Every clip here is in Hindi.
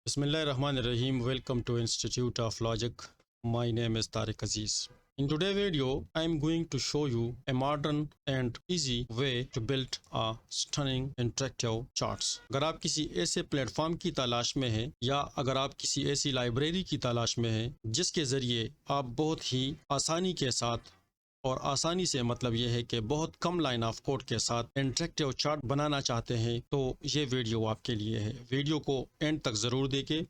Bismillahirrahmanirrahim. Welcome to Institute of Logic. My name is Tariq Aziz. In today's video, I am going to show you a modern and easy way to build a stunning interactive charts. अगर आप किसी ऐसे प्लेटफॉर्म की तलाश में हैं या अगर आप किसी ऐसी लाइब्रेरी की तलाश में हैं जिसके ज़रिए आप बहुत ही आसानी के साथ और आसानी से मतलब ये है कि बहुत कम लाइन ऑफ कोड के साथ इंटरेक्टिव चार्ट बनाना चाहते हैं तो ये वीडियो आपके लिए है। वीडियो को एंड तक ज़रूर देखें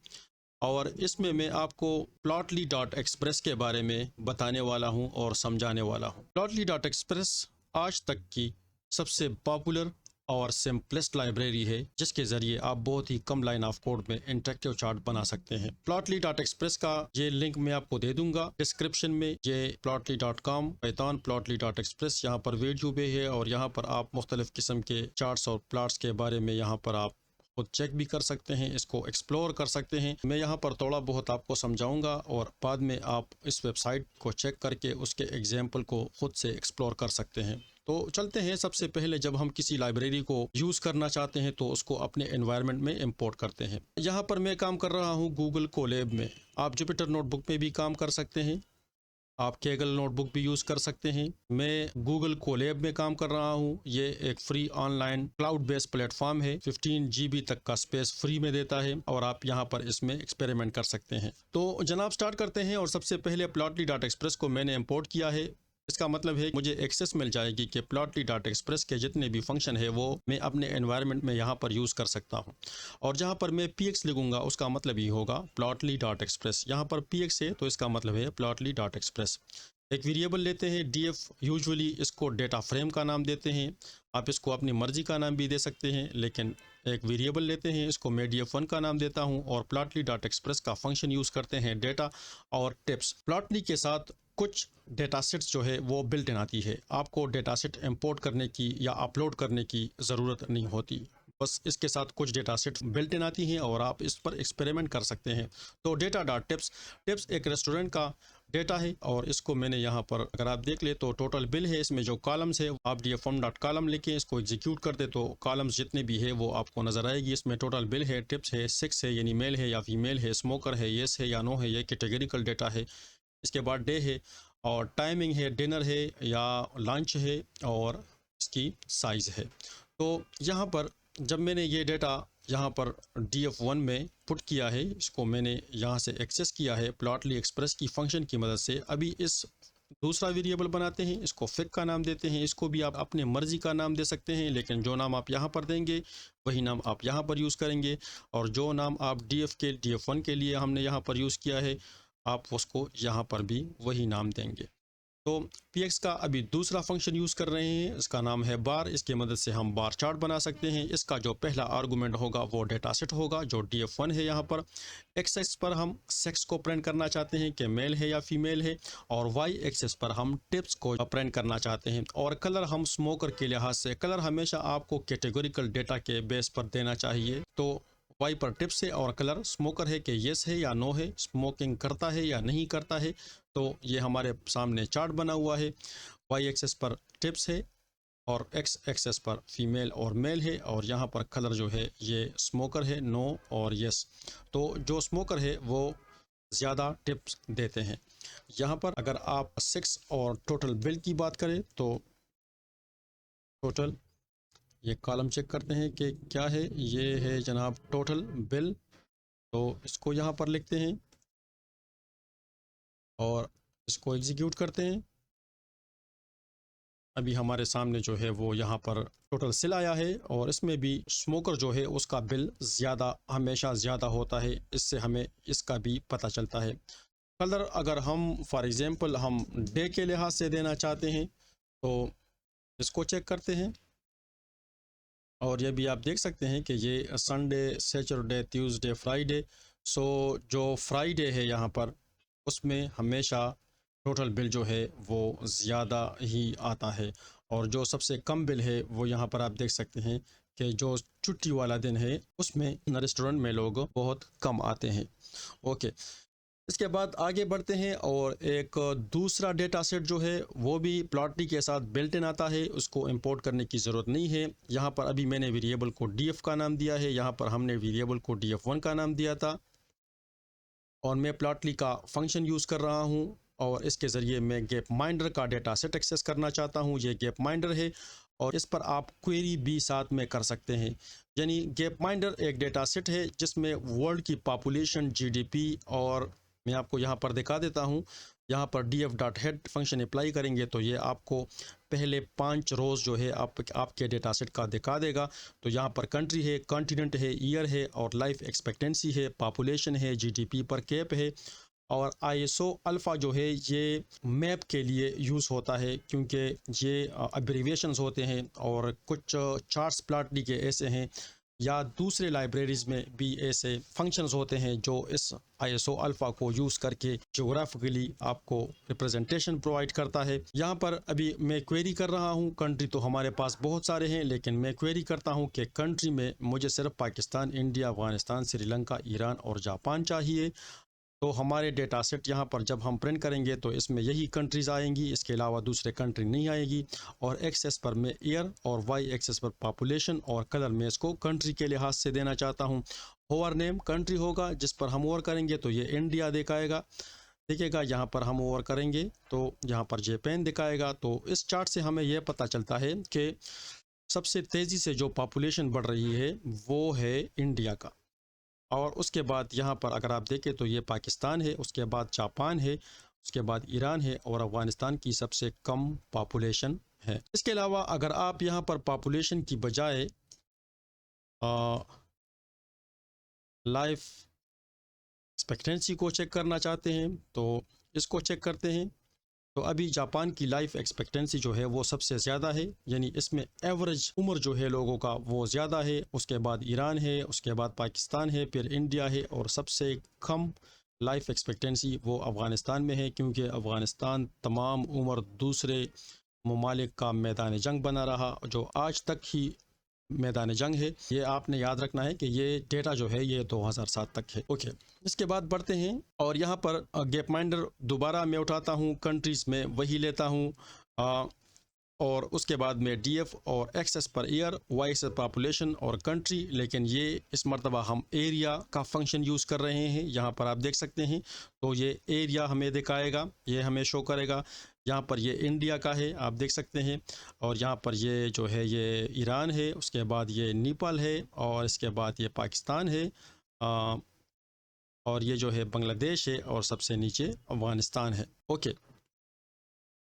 और इसमें मैं आपको plotly.express के बारे में बताने वाला हूं और समझाने वाला हूं। plotly.express आज तक की सबसे पॉपुलर और सिंपलेस्ट लाइब्रेरी है जिसके ज़रिए आप बहुत ही कम लाइन ऑफ कोड में इंटरेक्टिव चार्ट बना सकते हैं। plotly.express का ये लिंक मैं आपको दे दूंगा डिस्क्रिप्शन में। ये plotly.com पैतान plotly.express यहाँ पर वीडियो भी है और यहाँ पर आप मुख्तलिफ किस्म के चार्ट्स और प्लॉट्स के बारे में यहाँ पर आप खुद चेक भी कर सकते हैं, इसको एक्सप्लोर कर सकते हैं। मैं यहाँ पर थोड़ा बहुत आपको समझाऊंगा और बाद में आप इस वेबसाइट को चेक करके उसके एग्जाम्पल को खुद से एक्सप्लोर कर सकते हैं। तो चलते हैं। सबसे पहले जब हम किसी लाइब्रेरी को यूज़ करना चाहते हैं तो उसको अपने एनवायरनमेंट में इंपोर्ट करते हैं। यहाँ पर मैं काम कर रहा हूँ गूगल कोलैब में। आप जुपिटर नोटबुक में भी काम कर सकते हैं, आप केगल नोटबुक भी यूज़ कर सकते हैं। मैं गूगल कोलैब में काम कर रहा हूँ। ये एक free online cloud based platform है, 15 GB तक का स्पेस फ्री में देता है और आप यहाँ पर इसमें एक्सपेरिमेंट कर सकते हैं। तो जनाब स्टार्ट करते हैं। और सबसे पहले plotly.express को मैंने इंपोर्ट किया है। इसका मतलब है मुझे एक्सेस मिल जाएगी कि plotly.express के जितने भी फंक्शन है वो मैं अपने एनवायरनमेंट में यहाँ पर यूज़ कर सकता हूँ। और जहाँ पर मैं px लिखूँगा उसका मतलब ही होगा plotly.express। यहाँ पर px है तो इसका मतलब है plotly.express। एक वेरिएबल लेते हैं df, यूजुअली इसको डेटा फ्रेम का नाम देते हैं। आप इसको अपनी मर्जी का नाम भी दे सकते हैं, लेकिन एक वेरिएबल लेते हैं, इसको मैं df1 का नाम देता हूं और plotly.express का फंक्शन यूज़ करते हैं डेटा और टिप्स। plotly के साथ कुछ डेटा सेट्स जो है वो बिल्ट इन आती है। आपको डेटा सेट इंपोर्ट करने की या अपलोड करने की ज़रूरत नहीं होती, बस इसके साथ कुछ डेटा सेट बिल्ट इन आती हैं और आप इस पर एक्सपेरिमेंट कर सकते हैं। तो डेटा डॉट टिप्स, टिप्स एक रेस्टोरेंट का डेटा है और इसको मैंने यहाँ पर अगर आप देख ले तो टोटल बिल है। इसमें जो कॉलम्स है आप df1 डॉट कॉलम लिखें, इसको एग्जीक्यूट कर दे तो कॉलम्स जितने भी है वो आपको नज़र आएगी। इसमें टोटल बिल है, टिप्स है, 6 है यानी मेल है या फीमेल है, स्मोकर है, येस है या नो है, ये कैटेगरिकल डेटा है। इसके बाद डे है और टाइमिंग है, डिनर है या लंच है और इसकी साइज़ है। तो यहाँ पर जब मैंने ये डेटा यहाँ पर df1 में पुट किया है, इसको मैंने यहाँ से एक्सेस किया है plotly express की फंक्शन की मदद से। अभी इस दूसरा वेरिएबल बनाते हैं, इसको फिक का नाम देते हैं। इसको भी आप अपने मर्जी का नाम दे सकते हैं, लेकिन जो नाम आप यहाँ पर देंगे वही नाम आप यहाँ पर यूज़ करेंगे और जो नाम आप df1 के लिए हमने यहाँ पर यूज़ किया है आप उसको यहाँ पर भी वही नाम देंगे। तो px का अभी दूसरा फंक्शन यूज़ कर रहे हैं, इसका नाम है बार। इसकी मदद से हम बार चार्ट बना सकते हैं। इसका जो पहला आर्गूमेंट होगा वो डेटा सेट होगा जो df1 है। यहाँ पर x एक्सिस पर हम सेक्स को प्रिंट करना चाहते हैं कि मेल है या फीमेल है और y एक्सिस पर हम टिप्स को प्रिंट करना चाहते हैं। और कलर हम स्मोकर के लिहाज से, कलर हमेशा आपको कैटेगोरिकल डेटा के बेस पर देना चाहिए। तो वाई पर टिप्स है और कलर स्मोकर है कि येस है या नो है, स्मोकिंग करता है या नहीं करता है। तो ये हमारे सामने चार्ट बना हुआ है। वाई एक्सेस पर टिप्स है और एक्स एक्सेस पर फीमेल और मेल है और यहाँ पर कलर जो है ये स्मोकर है, नो और येस। तो जो स्मोकर है वो ज़्यादा टिप्स देते हैं। यहाँ पर अगर आप 6 और टोटल बिल की बात करें तो टोटल, ये कॉलम चेक करते हैं कि क्या है। ये है जनाब टोटल बिल, तो इसको यहाँ पर लिखते हैं और इसको एग्जीक्यूट करते हैं। अभी हमारे सामने जो है वो यहाँ पर टोटल सेल आया है और इसमें भी स्मोकर जो है उसका बिल ज़्यादा, हमेशा ज़्यादा होता है। इससे हमें इसका भी पता चलता है। कलर अगर हम फॉर एग्ज़ाम्पल हम डे के लिहाज से देना चाहते हैं तो इसको चेक करते हैं और ये भी आप देख सकते हैं कि ये संडे, सैटरडे, ट्यूसडे, फ्राइडे। सो जो फ्राइडे है यहाँ पर उसमें हमेशा टोटल बिल जो है वो ज़्यादा ही आता है और जो सबसे कम बिल है वो यहाँ पर आप देख सकते हैं कि जो छुट्टी वाला दिन है उसमें रेस्टोरेंट में लोग बहुत कम आते हैं। ओके, इसके बाद आगे बढ़ते हैं और एक दूसरा डेटा सेट जो है वो भी प्लॉटली के साथ बिल्ट इन आता है, उसको इंपोर्ट करने की ज़रूरत नहीं है। यहाँ पर अभी मैंने वेरिएबल को df का नाम दिया है, यहाँ पर हमने वेरिएबल को df1 का नाम दिया था और मैं प्लॉटली का फंक्शन यूज़ कर रहा हूँ और इसके ज़रिए मैं गैप माइंडर का डेटा सेट एक्सेस करना चाहता हूँ। ये गैप माइंडर है और इस पर आप क्वेरी भी साथ में कर सकते हैं। यानी गैप माइंडर एक डेटा सेट है जिसमें वर्ल्ड की पॉपुलेशन, जीडीपी और मैं आपको यहाँ पर दिखा देता हूँ। यहाँ पर df.head फंक्शन अप्लाई करेंगे तो ये आपको पहले 5 रोज़ जो है आपके डेटा सेट का दिखा देगा। तो यहाँ पर कंट्री है, कॉन्टिनेंट है, ईयर है और लाइफ एक्सपेक्टेंसी है, पॉपुलेशन है, जीडीपी पर कैप है और ISO अल्फ़ा जो है ये मैप के लिए यूज़ होता है क्योंकि ये अब्रीविएशंस होते हैं और कुछ चार्ट्स प्लॉटली के ऐसे हैं या दूसरे लाइब्रेरीज़ में भी ऐसे फंक्शंस होते हैं जो इस ISO अल्फ़ा को यूज़ करके ज्योग्राफिकली आपको रिप्रेजेंटेशन प्रोवाइड करता है। यहाँ पर अभी मैं क्वेरी कर रहा हूँ, कंट्री तो हमारे पास बहुत सारे हैं लेकिन मैं क्वेरी करता हूँ कि कंट्री में मुझे सिर्फ पाकिस्तान, इंडिया, अफगानिस्तान, श्रीलंका, ईरान और जापान चाहिए। तो हमारे डेटा सेट यहाँ पर जब हम प्रिंट करेंगे तो इसमें यही कंट्रीज़ आएंगी, इसके अलावा दूसरे कंट्री नहीं आएगी। और एक्सेस पर मैं ईयर और वाई एक्सेस पर पॉपुलेशन और कलर में इसको कंट्री के लिहाज से देना चाहता हूँ। होवर नेम कंट्री होगा, जिस पर हम ओवर करेंगे तो ये इंडिया दिखाएगा, देखिएगा। यहाँ पर हम ओवर करेंगे तो यहाँ पर जापान दिखाएगा। तो इस चार्ट से हमें यह पता चलता है कि सबसे तेज़ी से जो पॉपुलेशन बढ़ रही है वो है इंडिया का। और उसके बाद यहाँ पर अगर आप देखें तो ये पाकिस्तान है, उसके बाद जापान है, उसके बाद ईरान है और अफ़गानिस्तान की सबसे कम पॉपुलेशन है। इसके अलावा अगर आप यहाँ पर पॉपुलेशन की बजाय लाइफ एक्सपेक्टेंसी को चेक करना चाहते हैं तो इसको चेक करते हैं। तो अभी जापान की लाइफ एक्सपेक्टेंसी जो है वो सबसे ज़्यादा है, यानी इसमें एवरेज उम्र जो है लोगों का वो ज़्यादा है। उसके बाद ईरान है, उसके बाद पाकिस्तान है, फिर इंडिया है और सबसे कम लाइफ एक्सपेक्टेंसी वो अफ़गानिस्तान में है क्योंकि अफ़गानिस्तान तमाम उम्र दूसरे ममालिक का मैदान जंग बना रहा जो आज तक ही मैदान जंग है। ये आपने याद रखना है कि ये डेटा जो है ये 2007 तक है। ओके, इसके बाद बढ़ते हैं और यहाँ पर गैप माइंडर दोबारा मैं उठाता हूँ, कंट्रीज़ में वही लेता हूँ और उसके बाद में DF और एक्सेस पर ईयर, वाई एक्सेस पॉपुलेशन और कंट्री। लेकिन ये इस मरतबा हम एरिया का फंक्शन यूज़ कर रहे हैं। यहाँ पर आप देख सकते हैं तो ये एरिया हमें दिखाएगा, ये हमें शो करेगा। यहाँ पर ये इंडिया का है, आप देख सकते हैं। और यहाँ पर ये जो है ये ईरान है, उसके बाद ये नेपाल है और इसके बाद ये पाकिस्तान है और ये जो है बांग्लादेश है और सबसे नीचे अफ़गानिस्तान है। ओके,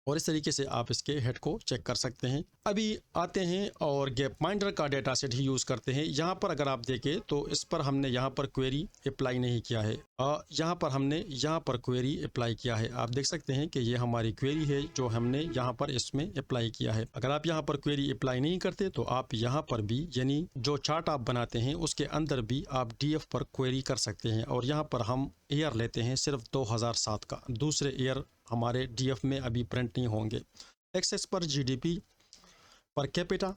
और इस तरीके से आप इसके हेड को चेक कर सकते हैं। अभी आते हैं और गैप माइंडर का डेटा सेट ही यूज़ करते हैं। यहाँ पर अगर आप देखें तो इस पर हमने यहाँ पर क्वेरी अप्लाई नहीं किया है, यहाँ पर हमने यहाँ पर क्वेरी अप्लाई किया है। आप देख सकते हैं कि ये हमारी क्वेरी है जो हमने यहाँ पर इसमें अप्लाई किया है। अगर आप यहाँ पर क्वेरी अप्लाई नहीं करते तो आप यहाँ पर भी, यानी जो चार्ट आप बनाते हैं उसके अंदर भी आप DF पर क्वेरी कर सकते हैं। और यहाँ पर हम ईयर लेते हैं सिर्फ 2007 का, दूसरे ईयर हमारे DF में अभी प्रिंट नहीं होंगे। एक्सेस पर GDP पर कैपिटा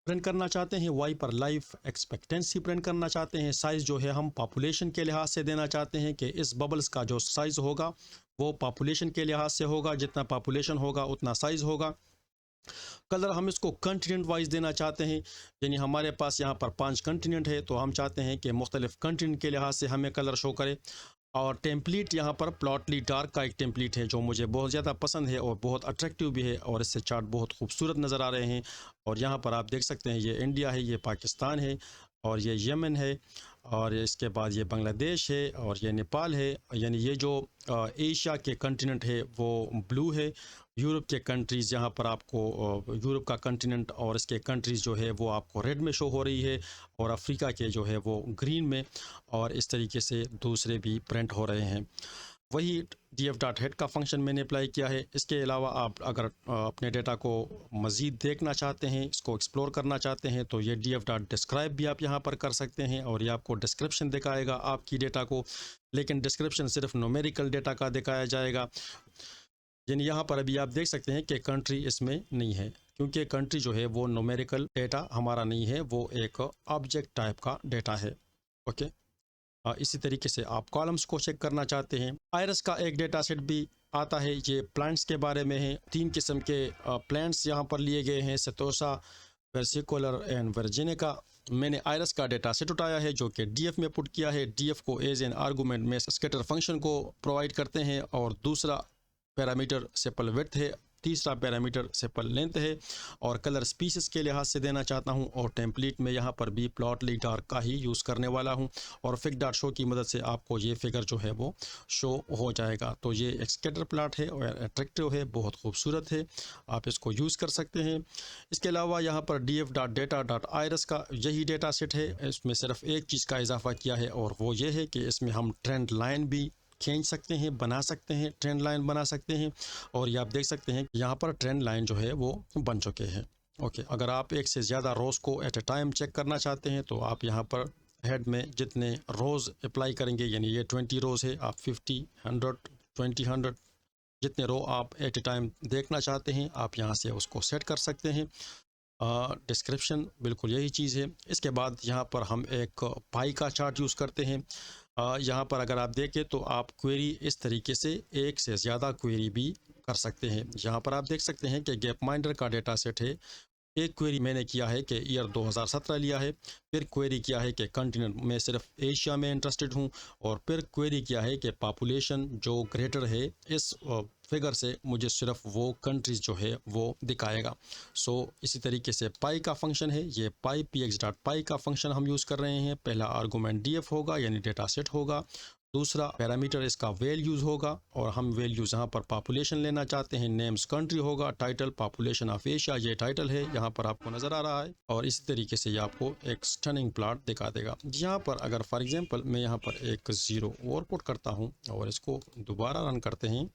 प्रिंट करना चाहते हैं, वाई पर लाइफ एक्सपेक्टेंसी प्रिंट करना चाहते हैं, साइज़ जो है हम पॉपुलेशन के लिहाज से देना चाहते हैं कि इस बबल्स का जो साइज़ होगा वो पॉपुलेशन के लिहाज से होगा, जितना पॉपुलेशन होगा उतना साइज़ होगा। कलर हम इसको कंटिनेंट वाइज देना चाहते हैं, यानी हमारे पास यहाँ पर 5 कंटिनेंट है तो हम चाहते हैं कि मुख्तलिफ कंटिनेंट के लिहाज से हमें कलर शो करे। और टेम्पलेट यहाँ पर प्लॉटली डार्क का एक टेम्पलेट है जो मुझे बहुत ज़्यादा पसंद है और बहुत अट्रैक्टिव भी है और इससे चार्ट बहुत खूबसूरत नज़र आ रहे हैं। और यहाँ पर आप देख सकते हैं ये इंडिया है, ये पाकिस्तान है और ये यमन है और इसके बाद ये बांग्लादेश है और ये नेपाल है। यानी ये जो एशिया के कंटिनेंट है वो ब्लू है। यूरोप के कंट्रीज़ यहाँ पर आपको यूरोप का कंटिनेंट और इसके कंट्रीज़ जो है वो आपको रेड में शो हो रही है और अफ्रीका के जो है वो ग्रीन में, और इस तरीके से दूसरे भी प्रिंट हो रहे हैं। वही df.head का फंक्शन मैंने अप्लाई किया है। इसके अलावा आप अगर अपने डेटा को मज़ीद देखना चाहते हैं, इसको एक्सप्लोर करना चाहते हैं तो ये df.describe भी आप यहाँ पर कर सकते हैं और ये आपको डिस्क्रिप्शन दिखाएगा आपकी डेटा को, लेकिन डिस्क्रिप्शन सिर्फ न्यूमेरिकल डेटा का दिखाया जाएगा। यानी यहाँ पर अभी आप देख सकते हैं कि कंट्री इसमें नहीं है क्योंकि कंट्री जो है वो न्यूमेरिकल डेटा हमारा नहीं है, वो एक ऑब्जेक्ट टाइप का डेटा है। ओके, इसी तरीके से आप कॉलम्स को चेक करना चाहते हैं। आयरस का एक डेटा सेट भी आता है, ये प्लांट्स के बारे में है। 3 किस्म के प्लांट्स यहाँ पर लिए गए हैं, सेतोसा, versicolor एंड वर्जिनिका। मैंने आयरस का डेटा सेट उठाया है जो कि डीएफ में पुट किया है। डीएफ को एज एन आर्गूमेंट में स्कैटर फंक्शन को प्रोवाइड करते हैं, और दूसरा पैरामीटर सेपल विड्थ है, तीसरा पैरामीटर सेपल लेंथ है, और कलर स्पीसीज के लिहाज से देना चाहता हूं। और टेम्पलेट में यहाँ पर भी प्लॉटली डार्क का ही यूज़ करने वाला हूं, और फिग डॉट शो की मदद से आपको ये फिगर जो है वो शो हो जाएगा। तो ये एक स्कैटर प्लॉट है और अट्रैक्टिव है, बहुत खूबसूरत है, आप इसको यूज़ कर सकते हैं। इसके अलावा यहाँ पर df.data.iris का यही डेटा सेट है। इसमें सिर्फ एक चीज़ का इजाफा किया है, और वो ये है कि इसमें हम ट्रेंड लाइन भी खींच सकते हैं, बना सकते हैं, ट्रेंड लाइन बना सकते हैं। और ये आप देख सकते हैं यहाँ पर ट्रेंड लाइन जो है वो बन चुके हैं। ओके, अगर आप एक से ज़्यादा रोज़ को एट ए टाइम चेक करना चाहते हैं तो आप यहाँ पर हेड में जितने रोज़ अप्लाई करेंगे, यानी ये 20 रोज़ है, आप 50, 100, 20, 100 जितने रो आप एट ए टाइम देखना चाहते हैं आप यहाँ से उसको सेट कर सकते हैं। डिस्क्रिप्शन बिल्कुल यही चीज़ है। इसके बाद यहाँ पर हम एक पाई का चार्ट यूज़ करते हैं। यहाँ पर अगर आप देखें तो आप क्वेरी इस तरीके से एक से ज़्यादा क्वेरी भी कर सकते हैं। यहाँ पर आप देख सकते हैं कि गैप माइंडर का डेटा सेट है। एक क्वेरी मैंने किया है कि ईयर 2017 लिया है, फिर क्वेरी किया है कि कंटिनेंट में सिर्फ एशिया में इंटरेस्टेड हूँ, और फिर क्वेरी किया है कि पॉपुलेशन जो ग्रेटर है इस फिगर से मुझे सिर्फ वो कंट्रीज़ जो है वो दिखाएगा। सो इसी तरीके से पाई का फंक्शन है, ये पाई px.py का फंक्शन हम यूज़ कर रहे हैं। पहला आर्गूमेंट df होगा यानी डेटा सेट होगा, दूसरा पैरामीटर इसका वैल्यूज़ होगा, और हम वैल्यूज़ यहाँ पर पॉपुलेशन लेना चाहते हैं, नेम्स कंट्री होगा, टाइटल पॉपुलेशन ऑफ एशिया, ये टाइटल है यहाँ पर आपको नज़र आ रहा है। और इसी तरीके से ये आपको एक स्टनिंग प्लॉट दिखा देगा। यहाँ पर अगर फॉर एग्जांपल मैं यहाँ पर एक 0 और पुट करता हूँ और इसको दोबारा रन करते हैं,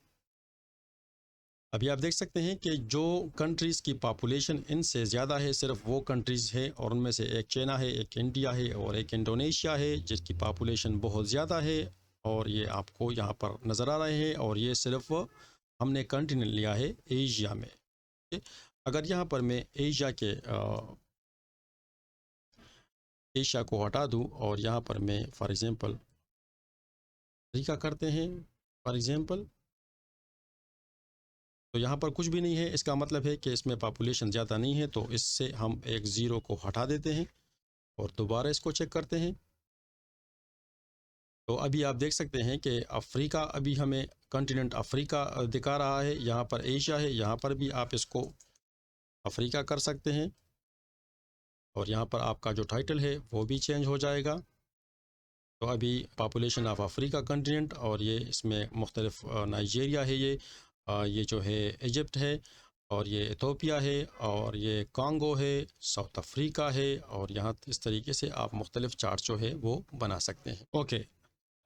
अभी आप देख सकते हैं कि जो कंट्रीज़ की पॉपुलेशन इनसे ज़्यादा है सिर्फ वो कंट्रीज़ है, और उनमें से एक चाइना है, एक इंडिया है और एक इंडोनेशिया है जिसकी पॉपुलेशन बहुत ज़्यादा है, और ये आपको यहाँ पर नज़र आ रहे हैं। और ये सिर्फ हमने कंटिनेंट लिया है एशिया में। अगर यहाँ पर मैं एशिया को हटा दूँ और यहाँ पर मैं फॉर एग्ज़ाम्पल अफ्रीका करते हैं फॉर एग्ज़ाम्पल, तो यहाँ पर कुछ भी नहीं है, इसका मतलब है कि इसमें पॉपुलेशन ज़्यादा नहीं है। तो इससे हम एक 0 को हटा देते हैं और दोबारा इसको चेक करते हैं। तो अभी आप देख सकते हैं कि अफ्रीका अभी हमें कॉन्टिनेंट अफ्रीका दिखा रहा है, यहाँ पर एशिया है, यहाँ पर भी आप इसको अफ्रीका कर सकते हैं, और यहाँ पर आपका जो टाइटल है वो भी चेंज हो जाएगा। तो अभी पॉपुलेशन ऑफ अफ्रीका कॉन्टिनेंट, और ये इसमें मुख्तलिफ नाइजीरिया है, ये जो है इजिप्ट है, और ये इथोपिया है, और ये कांगो है, साउथ अफ्रीका है, और यहाँ इस तरीके से आप मुख्तलिफ चार्ट जो है वो बना सकते हैं। ओके,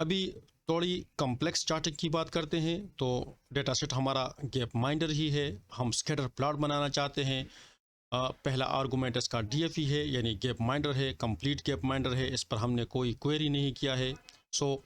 अभी थोड़ी कम्प्लेक्स चार्टिंग की बात करते हैं। तो डेटा सेट हमारा गैप माइंडर ही है, हम स्कैटर प्लॉट बनाना चाहते हैं। पहला आर्गूमेंट इसका डीएफ ही है, यानी गैप माइंडर है, कंप्लीट गैप माइंडर है, इस पर हमने कोई क्वेरी नहीं किया है।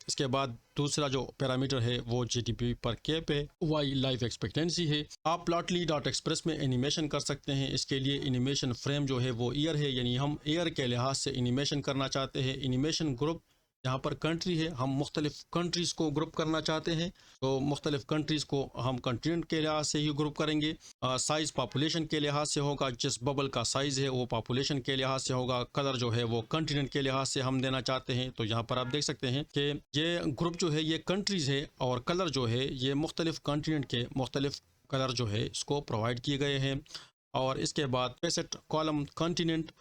इसके बाद दूसरा जो पैरामीटर है वो जीडीपी पर कैप है, वाई लाइफ एक्सपेक्टेंसी है। आप प्लॉटली डॉट एक्सप्रेस में एनिमेशन कर सकते हैं। इसके लिए एनिमेशन फ्रेम जो है वो ईयर है, यानी हम ईयर के लिहाज से एनिमेशन करना चाहते हैं। एनिमेशन ग्रुप यहाँ पर कंट्री है, हम मुख्तलिफ कंट्रीज़ को ग्रुप करना चाहते हैं, तो मुख्तलिफ कंट्रीज़ को हम कंटिनेंट के लिहाज से ही ग्रुप करेंगे। साइज़ पॉपुलेशन के लिहाज से होगा, जिस बबल का साइज़ है वो पॉपुलेशन के लिहाज से होगा। कलर जो है वो कंटिनेंट के लिहाज से हम देना चाहते हैं। तो यहाँ पर आप देख सकते हैं कि ये ग्रुप जो है ये कंट्रीज़ है, और कलर जो है ये मुख्तलिफ कंटिनेंट के मुख्तलिफ कलर जो है इसको प्रोवाइड किए गए हैं। और इसके बाद पेसेट कॉलम कंटिनेंट,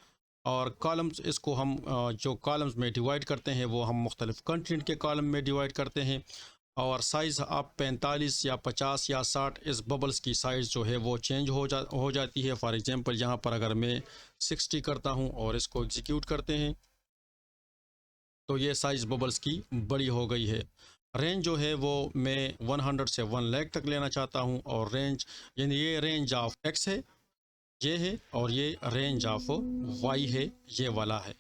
और कॉलम्स इसको हम जो कॉलम्स में डिवाइड करते हैं वो हम मुख्तलिफ कंटेंट के कॉलम में डिवाइड करते हैं। और साइज़ आप 45 या 50 या 60, इस बबल्स की साइज़ जो है वो चेंज हो जाती है। फॉर एग्जांपल यहाँ पर अगर मैं 60 करता हूँ और इसको एग्जीक्यूट करते हैं तो ये साइज़ बबल्स की बड़ी हो गई है। रेंज जो है वो मैं 100 से 1 लाख तक लेना चाहता हूँ, और रेंज यानी ये रेंज ऑफ एक्स है ये है, और ये रेंज ऑफ वाई है ये वाला है।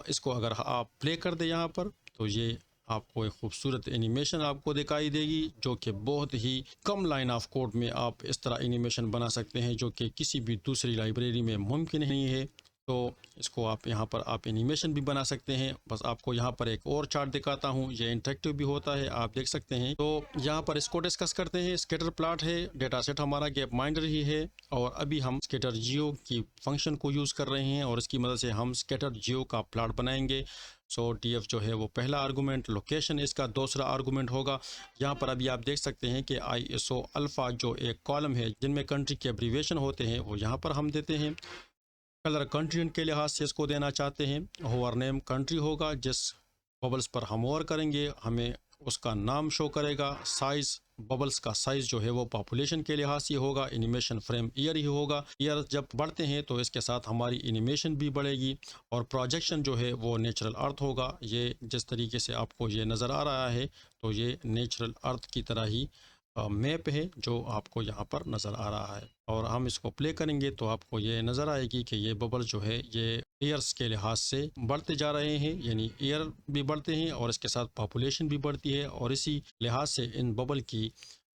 इसको अगर आप प्ले कर दें यहाँ पर तो ये आपको एक खूबसूरत एनिमेशन आपको दिखाई देगी, जो कि बहुत ही कम लाइन ऑफ कोड में आप इस तरह एनिमेशन बना सकते हैं, जो कि किसी भी दूसरी लाइब्रेरी में मुमकिन नहीं है। तो इसको आप यहाँ पर आप एनिमेशन भी बना सकते हैं। बस आपको यहाँ पर एक और चार्ट दिखाता हूँ, ये इंटरेक्टिव भी होता है, आप देख सकते हैं। तो यहाँ पर इसको डिस्कस करते हैं। स्कैटर प्लॉट है, डेटा सेट हमारा गैप माइंडर ही है, और अभी हम स्कैटर जियो की फंक्शन को यूज़ कर रहे हैं और इसकी मदद से हम स्कैटर जियो का प्लॉट बनाएंगे। सो डीएफ जो है वो पहला आर्गूमेंट, लोकेशन इसका दूसरा आर्गूमेंट होगा। यहाँ पर अभी आप देख सकते हैं कि ISO अल्फ़ा जो एक कॉलम है जिनमें कंट्री के एब्रीवेशन होते हैं वो यहाँ पर हम देते हैं। कलर कंट्री के लिहाज से इसको देना चाहते हैं। होवर नेम कंट्री होगा, जिस बबल्स पर हम होवर करेंगे हमें उसका नाम शो करेगा। साइज़, बबल्स का साइज़ जो है वो पॉपुलेशन के लिहाज से होगा। एनिमेशन फ्रेम ईयर ही होगा। ईयर जब बढ़ते हैं तो इसके साथ हमारी एनिमेशन भी बढ़ेगी। और प्रोजेक्शन जो है वो नेचुरल अर्थ होगा। ये जिस तरीके से आपको ये नज़र आ रहा है तो ये नेचुरल अर्थ की तरह ही मैप है जो आपको यहाँ पर नज़र आ रहा है। और हम इसको प्ले करेंगे तो आपको ये नज़र आएगी कि ये बबल जो है ये ईयर्स के लिहाज से बढ़ते जा रहे हैं, यानी ईयर भी बढ़ते हैं और इसके साथ पॉपुलेशन भी बढ़ती है। और इसी लिहाज से इन बबल की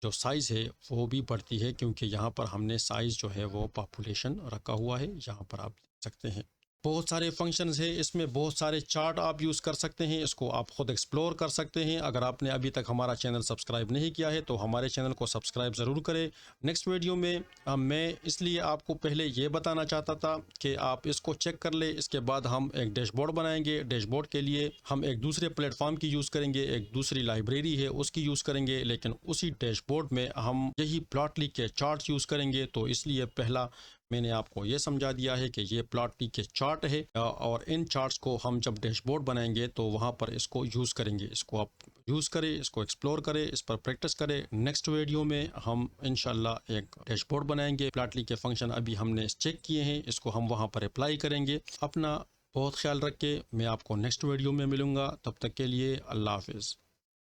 जो साइज़ है वो भी बढ़ती है, क्योंकि यहाँ पर हमने साइज़ जो है वो पॉपुलेशन रखा हुआ है। यहाँ पर आप देख सकते हैं बहुत सारे फंक्शंस है, इसमें बहुत सारे चार्ट आप यूज़ कर सकते हैं। इसको आप खुद एक्सप्लोर कर सकते हैं। अगर आपने अभी तक हमारा चैनल सब्सक्राइब नहीं किया है तो हमारे चैनल को सब्सक्राइब ज़रूर करें। नेक्स्ट वीडियो में मैं इसलिए आपको पहले ये बताना चाहता था कि आप इसको चेक कर ले, इसके बाद हम एक डैशबोर्ड बनाएंगे। डैशबोर्ड के लिए हम एक दूसरे प्लेटफॉर्म की यूज़ करेंगे, एक दूसरी लाइब्रेरी है उसकी यूज़ करेंगे, लेकिन उसी डैशबोर्ड में हम यही प्लॉटली के चार्ट यूज़ करेंगे। तो इसलिए पहला मैंने आपको ये समझा दिया है कि ये प्लॉटली के चार्ट है, और इन चार्ट्स को हम जब डैशबोर्ड बनाएंगे तो वहाँ पर इसको यूज़ करेंगे। इसको आप यूज़ करें, इसको एक्सप्लोर करें, इस पर प्रैक्टिस करें। नेक्स्ट वीडियो में हम इंशाल्लाह एक डैशबोर्ड बनाएंगे। प्लॉटली के फंक्शन अभी हमने चेक किए हैं, इसको हम वहाँ पर अप्लाई करेंगे। अपना बहुत ख्याल रखें, मैं आपको नेक्स्ट वीडियो में मिलूँगा। तब तक के लिए अल्लाह हाफिज़।